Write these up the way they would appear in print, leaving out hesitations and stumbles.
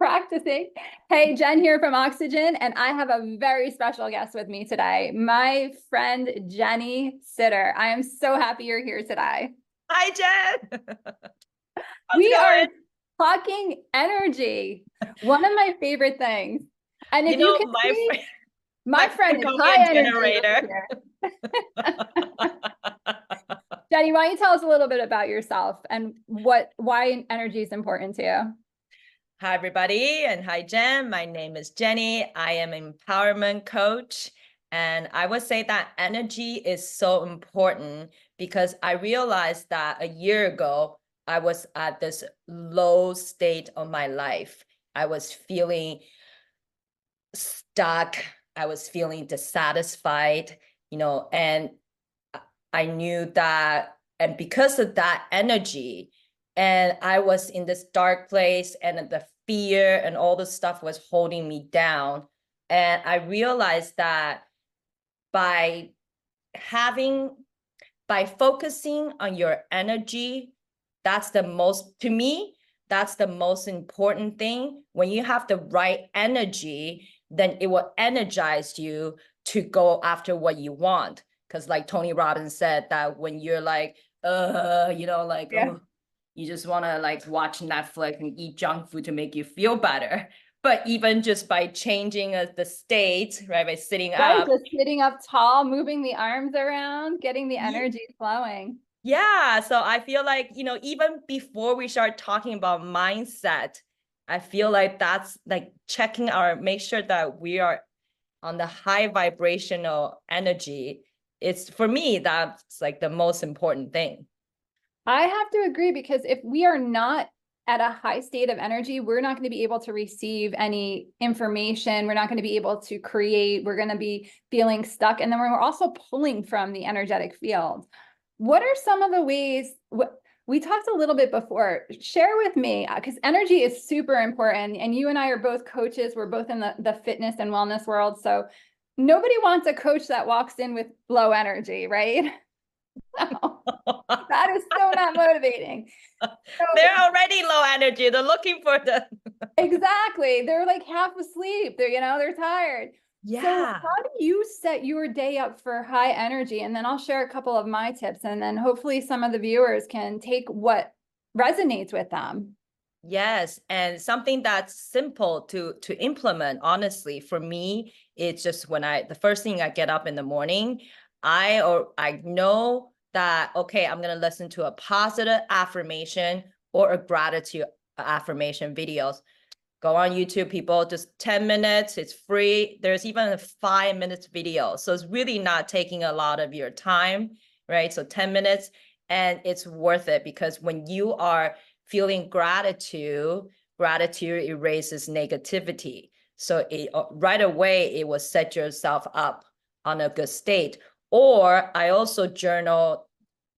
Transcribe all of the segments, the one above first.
practicing. Hey, Jen here from Oxygen, and I have a very special guest with me today, my friend Jenny Sitter. I am so happy you're here today. Hi, Jen. How's it We are going? talking energy, one of my favorite things. And if You you know, can my see, friend, my my friend friend is called me a high energy over generator. here. Jenny, why don't you tell us a little bit about yourself and why energy is important to you? Hi, everybody, and hi, Jen. My name is Jenny. I am an empowerment coach, and I would say that energy is so important because I realized that a year ago, I was at this low state of my life. I was feeling stuck. I was feeling dissatisfied, and I knew that, and because of that energy, and I was in this dark place, and the fear and all the stuff was holding me down. And I realized that by having, by focusing on your energy, to me, that's the most important thing. When you have the right energy, then it will energize you to go after what you want. Because like Tony Robbins said, that when you're like, Yeah. oh, you just want to like watch Netflix and eat junk food to make you feel better. But even just by changing the state, right, by sitting Right, up, just sitting up tall, moving the arms around, getting the energy flowing. yeah, so I feel like, even before we start talking about mindset, I feel like that's like make sure that we are on the high vibrational energy. It's for me, that's like the most important thing. I have to agree because if we are not at a high state of energy, we're not going to be able to receive any information. We're not going to be able to create. We're going to be feeling stuck. And then we're also pulling from the energetic field. What are some of the ways we talked a little bit before? Share with me, because energy is super important. And you and I are both coaches. We're both in the fitness and wellness world. So nobody wants a coach that walks in with low energy, right? No, that is so not motivating. They're So already low energy. They're looking for the exactly. They're like half asleep. They're tired. So yeah. how do you set your day up for high energy? And then I'll share a couple of my tips, and then hopefully some of the viewers can take what resonates with them. Yes, and something that's simple to implement, honestly, for me, it's just when the first thing I get up in the morning, I know that okay, I'm gonna listen to a positive affirmation or a gratitude affirmation videos. Go on YouTube, people, just 10 minutes, it's free. There's even a 5 minutes video. So it's really not taking a lot of your time, right? So 10 minutes, and it's worth it because when you are feeling gratitude erases negativity. So right away, it will set yourself up on a good state. Or I also journal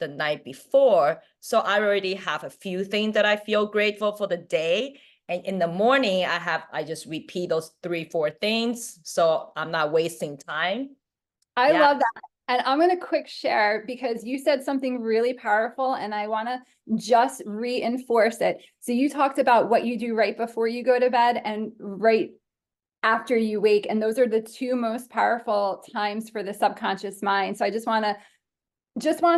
the night before. So I already have a few things that I feel grateful for the day. And in the morning, I just repeat those 3, 4 things. So I'm not wasting time. I Yeah. love that. And I'm going to quick share because you said something really powerful and I want to just reinforce it. So you talked about what you do right before you go to bed and right after you wake. And those are the two most powerful times for the subconscious mind. So I just wanted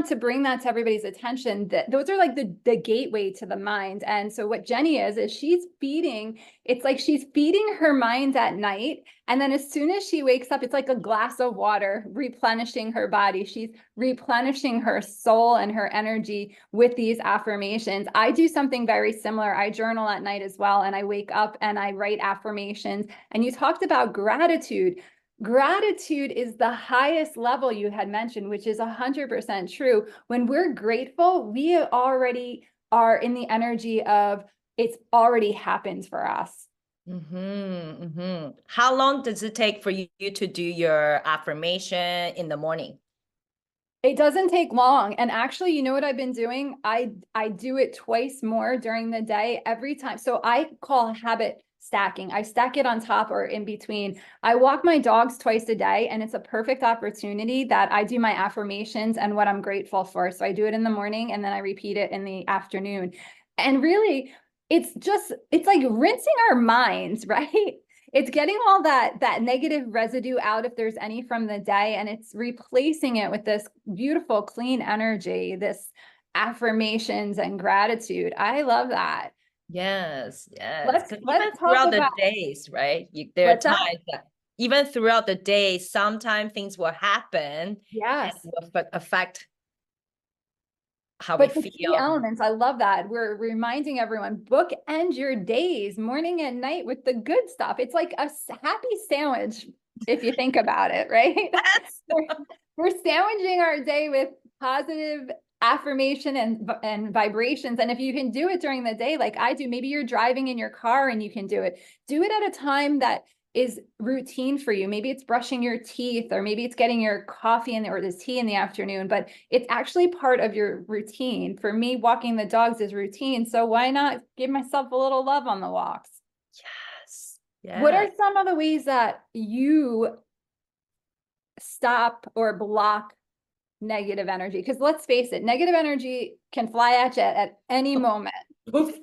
to bring that to everybody's attention, that those are like the gateway to the mind. And so what Jenny is it's like she's feeding her mind at night. And then as soon as she wakes up, it's like a glass of water replenishing her body. She's replenishing her soul and her energy with these affirmations. I do something very similar. I journal at night as well. And I wake up and I write affirmations. And you talked about gratitude. Gratitude is the highest level you had mentioned, which is 100% true. When we're grateful, we already are in the energy of it's already happened for us. How long does it take for you to do your affirmation in the morning? It doesn't take long. And actually, you know what I've been doing? I do it twice more during the day every time. So I call habit stacking. I stack it on top or in between. I walk my dogs twice a day, and it's a perfect opportunity that I do my affirmations and what I'm grateful for. So I do it in the morning and then I repeat it in the afternoon. And really, it's like rinsing our minds, right? It's getting all that negative residue out if there's any from the day, and it's replacing it with this beautiful clean energy, this affirmations and gratitude. I love that. Yes, yes. Let's Because even let's talk throughout the about days, right? There are what's that. times that even throughout the day, sometimes things will happen and Yes. will affect how we But the key feel. elements, I love that. We're reminding everyone, bookend your days, morning and night, with the good stuff. It's like a happy sandwich, if you think about it, right? Yes. we're, we're sandwiching our day with positive affirmation and vibrations. And if you can do it during the day, like I do, maybe you're driving in your car and you can do it at a time that is routine for you. Maybe it's brushing your teeth, or maybe it's getting your coffee or the tea in the afternoon, but it's actually part of your routine. For me, walking the dogs is routine. So why not give myself a little love on the walks? Yes. What are Yes. some of the ways that you stop or block negative energy? Because let's face it, negative energy can fly at you at any moment,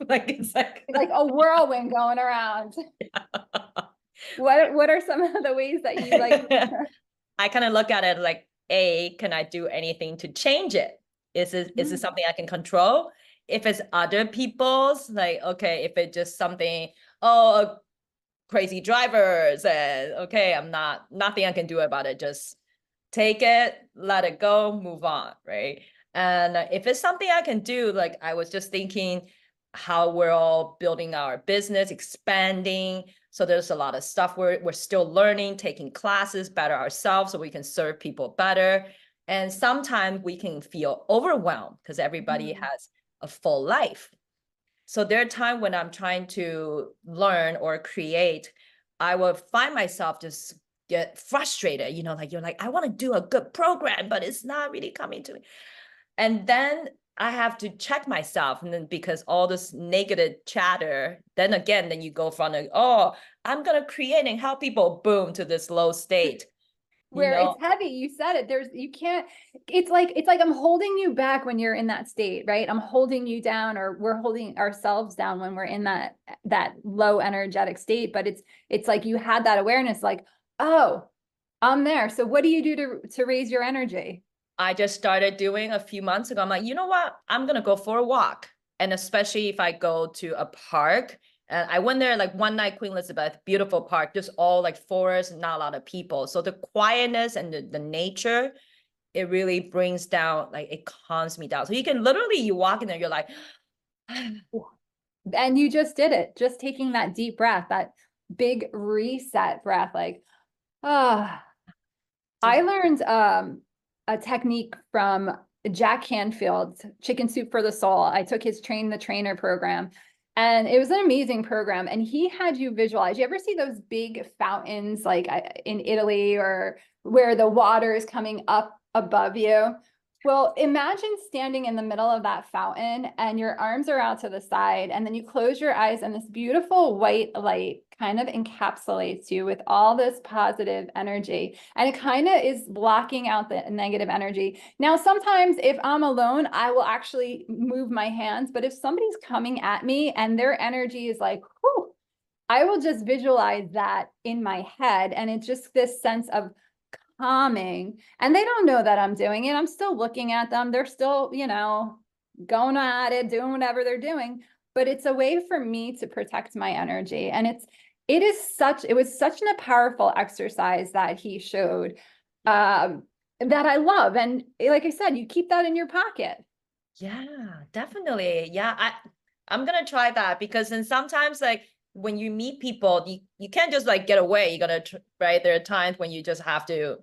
Like it's like a whirlwind going around. What are some of the ways that you like? I kind of look at it like, A, can I do anything to change it? Is it Mm. something I can control? If it's other people's, like, okay, if it's just something, oh, crazy drivers, and okay, nothing I can do about it. Just take it, let it go, move on, right? And if it's something I can do, like I was just thinking how we're all building our business, expanding. So there's a lot of stuff we're still learning, taking classes better ourselves so we can serve people better. And sometimes we can feel overwhelmed because everybody Mm. has a full life. So there are times when I'm trying to learn or create, I will find myself just get frustrated, like you're like, I want to do a good program, but it's not really coming to me. And then I have to check myself. And then because all this negative chatter, then again, then you go from like, oh, I'm gonna create and help people, boom, to this low state, you Where know. it's heavy. You said it. You can't, it's like I'm holding you back when you're in that state, right? I'm holding you down, or we're holding ourselves down when we're in that low energetic state. But it's like you had that awareness, like, oh, I'm there. So what do you do to raise your energy? I just started doing a few months ago. I'm like, you know what? I'm gonna go for a walk. And especially if I go to a park. And I went there like one night, Queen Elizabeth, beautiful park, just all like forest, not a lot of people. So the quietness and the nature, it really brings down, like it calms me down. So you can literally, you walk in there, you're like, And you just did it, just taking that deep breath, that big reset breath, like, ah. I just, learned a technique from Jack Canfield's Chicken Soup for the Soul. I took his Train the Trainer program, and it was an amazing program. And he had you visualize. You ever see those big fountains like in Italy, or where the water is coming up above you? Well, imagine standing in the middle of that fountain and your arms are out to the side, and then you close your eyes, and this beautiful white light kind of encapsulates you with all this positive energy. And it kind of is blocking out the negative energy. Now, sometimes if I'm alone, I will actually move my hands. But if somebody's coming at me and their energy is like, whew, I will just visualize that in my head. And it's just this sense of calming. And they don't know that I'm doing it. I'm still looking at them. They're still, going at it, doing whatever they're doing. But it's a way for me to protect my energy. And it was such a powerful exercise that he showed, that I love. And like I said, you keep that in your pocket. yeah, definitely. Yeah, I'm gonna try that because then sometimes like when you meet people, you can't just like get away. You gotta right. There are times when you just have to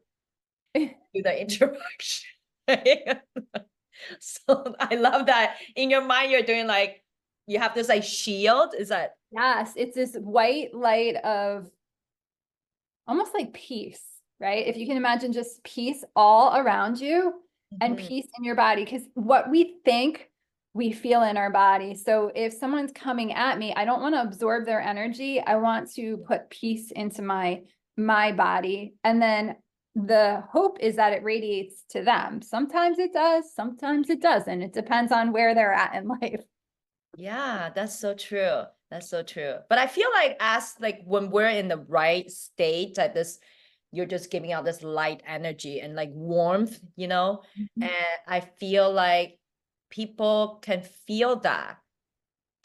do the interaction. Right? So I love that in your mind you're doing like you have this like shield. Is that Yes, it's this white light of almost like peace, right? If you can imagine just peace all around you and Mhm. peace in your body, because what we think we feel in our body. So if someone's coming at me, I don't want to absorb their energy. I want to put peace into my body. And then the hope is that it radiates to them. Sometimes it does, sometimes it doesn't. It depends on where they're at in life. Yeah, that's so true. That's so true. But I feel like as like when we're in the right state, like this, you're just giving out this light energy and like warmth, you know? Mhm. And I feel like people can feel that.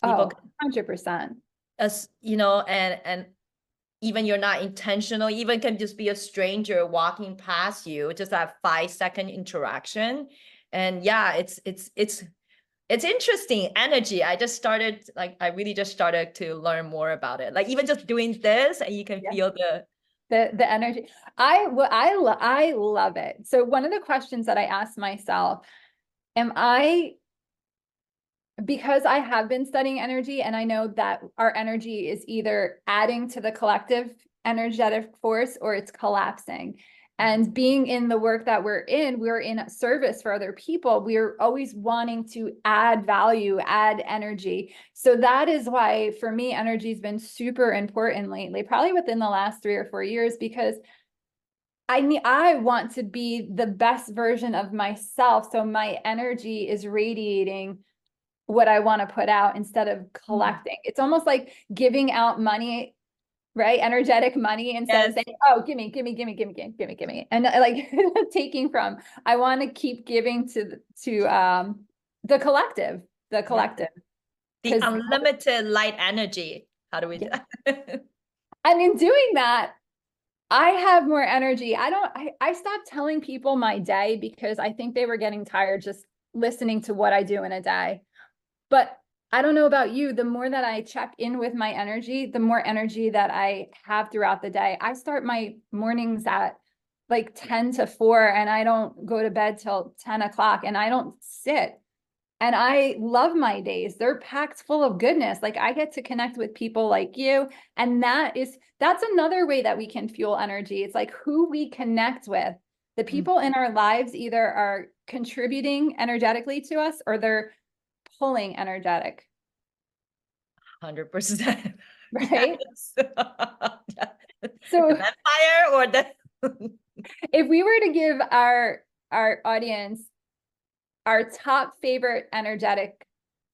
People Oh, can, 100%. as you know, and even you're not intentional, even can just be a stranger walking past you, just that 5 second interaction. And yeah, it's interesting energy. I just started like I really just started to learn more about it. Like even just doing this and you can Yeah. feel the The energy. I love it. So one of the questions that I asked myself, am I, because I have been studying energy and I know that our energy is either adding to the collective energetic force or it's collapsing. And being in the work that we're in service for other people. We're always wanting to add value, add energy. So that is why, for me, energy has been super important lately, probably within the last 3 or 4 years, because I want to be the best version of myself. So my energy is radiating what I want to put out instead of collecting. It's almost like giving out money, right? Energetic money, instead of yes, saying, oh, give me, give me, give me, give me, give me, give me. And like taking from, I want to keep giving the collective, the yeah, collective. the Because, unlimited light energy. How do we do yeah. that? And in doing that, I have more energy. I stopped telling people my day because I think they were getting tired just listening to what I do in a day. But I don't know about you, the more that I check in with my energy, the more energy that I have throughout the day. I start my mornings at like 10 to 4 and I don't go to bed till 10 o'clock and I don't sit. And I love my days. They're packed full of goodness. Like I get to connect with people like you. And that's another way that we can fuel energy. It's like who we connect with. The Mm, people in our lives either are contributing energetically to us or they're pulling energetic, 100%. right? Yes. The So vampire or the if we were to give our audience our top favorite energetic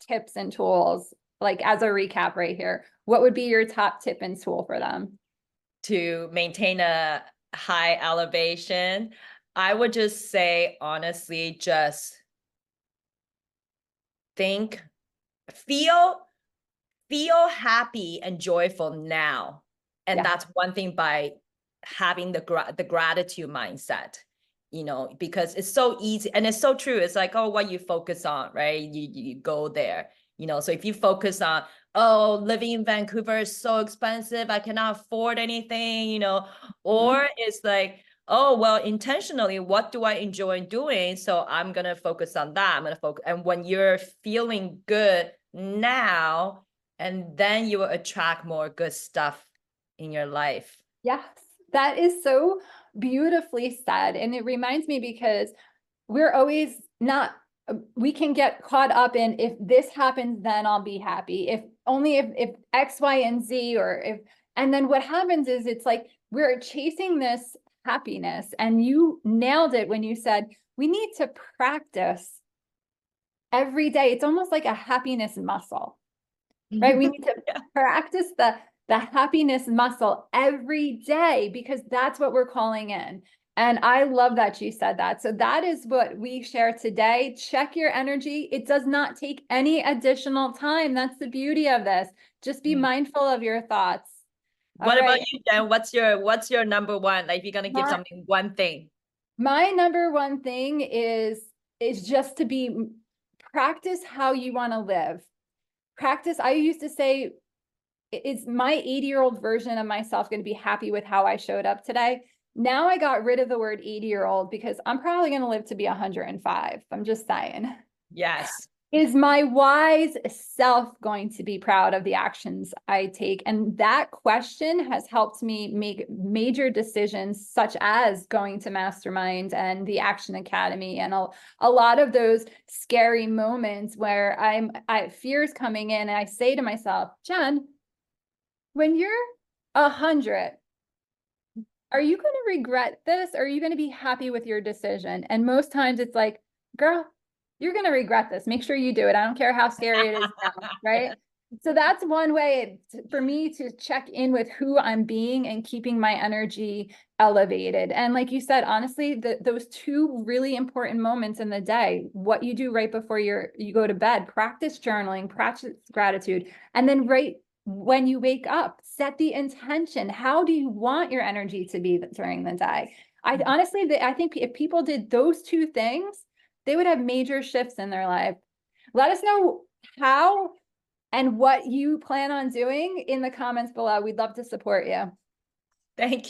tips and tools, like as a recap right here, what would be your top tip and tool for them? to maintain a high elevation, I would just say honestly, just think, feel happy and joyful now. And Yeah. that's one thing by having the gratitude mindset, you know, because it's so easy and it's so true. It's like, oh, what you focus on, right? You go there, you know. So if you focus on, oh, living in Vancouver is so expensive, I cannot afford anything, you know, Mhm. or it's like, oh, well, intentionally, what do I enjoy doing? So I'm gonna focus on that. I'm gonna focus. And when you're feeling good now, and then you will attract more good stuff in your life. Yes, that is so beautifully said. And it reminds me because we're always not, we can get caught up in if this happens, then I'll be happy. If only if X, Y, and Z, or if, and then what happens is it's like we're chasing this happiness. And you nailed it when you said we need to practice every day. It's almost like a happiness muscle, right? We need to Yeah. practice the happiness muscle every day because that's what we're calling in. And I love that you said that. So that is what we share today. Check your energy. It does not take any additional time. That's the beauty of this. Just be mindful of your thoughts. All What about right. you, Jen? What's your number one? Like if you're gonna give My, something one thing. my number one thing is just to be practice how you want to live. Practice. I used to say, is my 80-year-old version of myself going to be happy with how I showed up today? Now I got rid of the word 80-year-old because I'm probably going to live to be 105. I'm just saying. Yes. Is my wise self going to be proud of the actions I take? And that question has helped me make major decisions, such as going to Mastermind and the Action Academy, and a lot of those scary moments where I fears coming in, and I say to myself, Jen, when you're 100, are you going to regret this or are you going to be happy with your decision? And most times it's like, girl, you're going to regret this. Make sure you do it. I don't care how scary it is now, right? So that's one way for me to check in with who I'm being and keeping my energy elevated. And like you said, honestly, those two really important moments in the day, what you do right before you go to bed, practice journaling, practice gratitude, and then right when you wake up, set the intention. How do you want your energy to be during the day? I honestly, I think if people did those two things, they would have major shifts in their life. Let us know how and what you plan on doing in the comments below. We'd love to support you. Thank you.